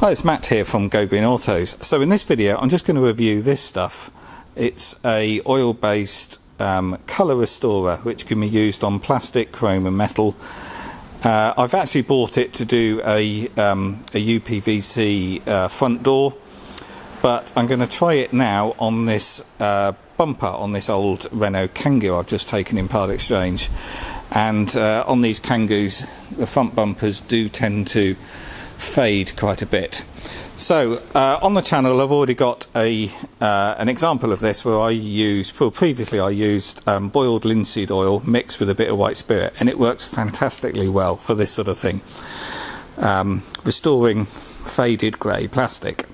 Hi, it's Matt here from Go Green Autos. So in this video I'm just going to review this stuff. It's a oil-based colour restorer which can be used on plastic, chrome and metal. I've actually bought it to do a uPVC front door, but I'm going to try it now on this bumper on this old Renault Kangoo I've just taken in part exchange. And on these Kangoos the front bumpers do tend to fade quite a bit. So on the channel I've already got an example of this where previously I used boiled linseed oil mixed with a bit of white spirit, and it works fantastically well for this sort of thing, restoring faded grey plastic.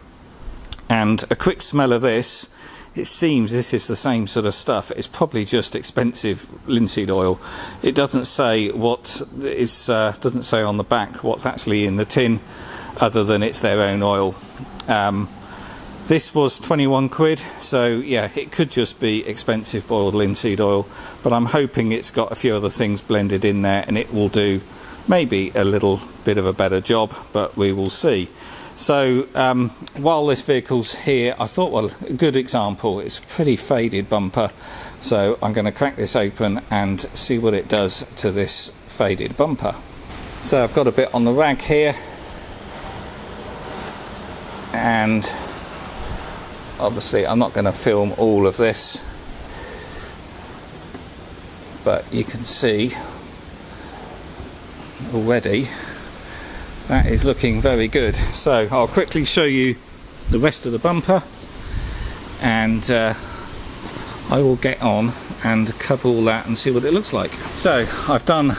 And a quick smell of this, it seems this is the same sort of stuff. It's probably just expensive linseed oil. It doesn't say what is doesn't say on the back what's actually in the tin, other than it's their own oil. This was 21 quid, so yeah, it could just be expensive boiled linseed oil, but I'm hoping it's got a few other things blended in there and it will do maybe a little bit of a better job, but we will see. So while this vehicle's here, I thought, well, a good example, it's a pretty faded bumper, so I'm going to crack this open and see what it does to this faded bumper. So I've got a bit on the rag here, and obviously I'm not going to film all of this, but you can see already that is looking very good. So I'll quickly show you the rest of the bumper, and I will get on and cover all that and see what it looks like. So I've done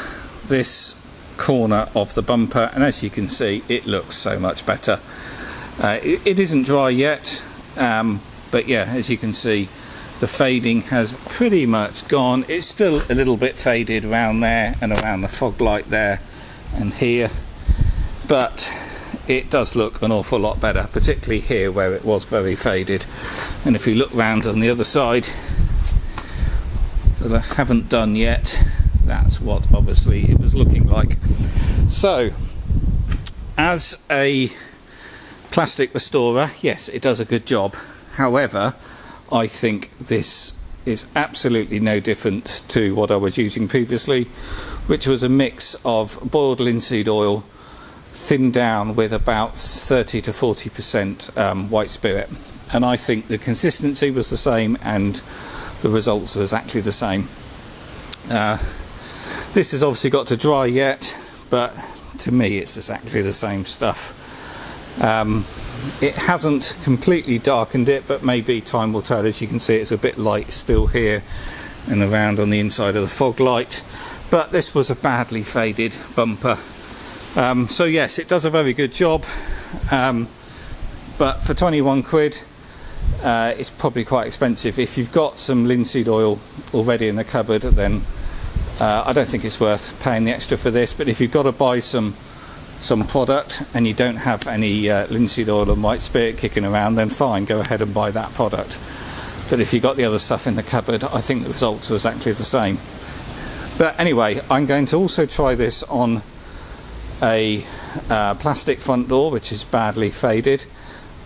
this corner of the bumper, and as you can see it looks so much better. It isn't dry yet, but yeah, as you can see the fading has pretty much gone. It's still a little bit faded around there and around the fog light there and here, but it does look an awful lot better, particularly here where it was very faded. And if you look round on the other side that I haven't done yet, that's what obviously it was looking like. So as a plastic restorer, yes, it does a good job. However, I think this is absolutely no different to what I was using previously, which was a mix of boiled linseed oil thinned down with about 30 to 40% white spirit, and I think the consistency was the same and the results are exactly the same. This has obviously got to dry yet, but to me it's exactly the same stuff. It hasn't completely darkened it, but maybe time will tell. As you can see, it's a bit light still here and around on the inside of the fog light, but this was a badly faded bumper. So yes, it does a very good job, but for 21 quid it's probably quite expensive. If you've got some linseed oil already in the cupboard, then I don't think it's worth paying the extra for this. But if you've got to buy some product and you don't have any linseed oil and white spirit kicking around, then fine, go ahead and buy that product. But if you've got the other stuff in the cupboard, I think the results are exactly the same. But anyway, I'm going to also try this on a plastic front door which is badly faded,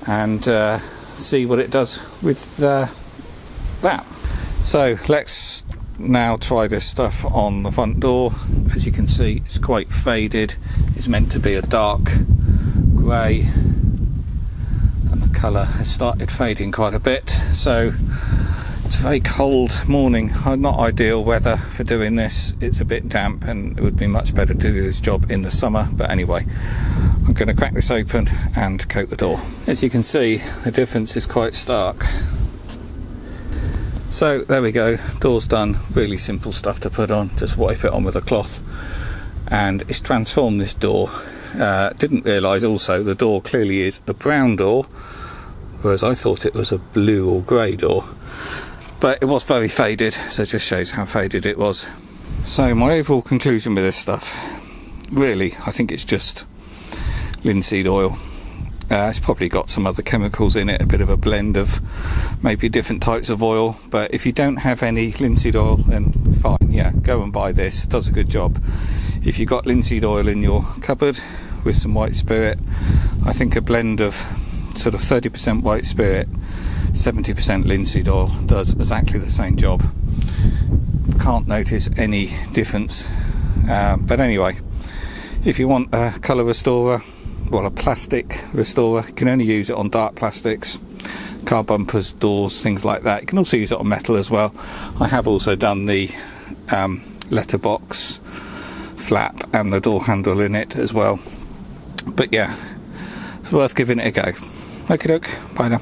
and see what it does with that. So let's now try this stuff on the front door. As you can see, it's quite faded. It's meant to be a dark grey, and the colour has started fading quite a bit. So it's a very cold morning, not ideal weather for doing this. It's a bit damp and it would be much better to do this job in the summer, but anyway, I'm going to crack this open and coat the door. As you can see, the difference is quite stark. So there we go, door's done. Really simple stuff to put on, just wipe it on with a cloth, and it's transformed this door. Didn't realise also the door clearly is a brown door, whereas I thought it was a blue or grey door. But it was very faded, so it just shows how faded it was. So my overall conclusion with this stuff, really, I think it's just linseed oil. It's probably got some other chemicals in it, a bit of a blend of maybe different types of oil, but if you don't have any linseed oil, then fine, yeah, go and buy this, it does a good job. If you've got linseed oil in your cupboard with some white spirit, I think a blend of sort of 30% white spirit, 70% linseed oil does exactly the same job. Can't notice any difference. But anyway, if you want a colour restorer, well, a plastic restorer, you can only use it on dark plastics, car bumpers, doors, things like that. You can also use it on metal as well. I have also done the letterbox flap and the door handle in it as well. But yeah, it's worth giving it a go. Okie doke, bye now.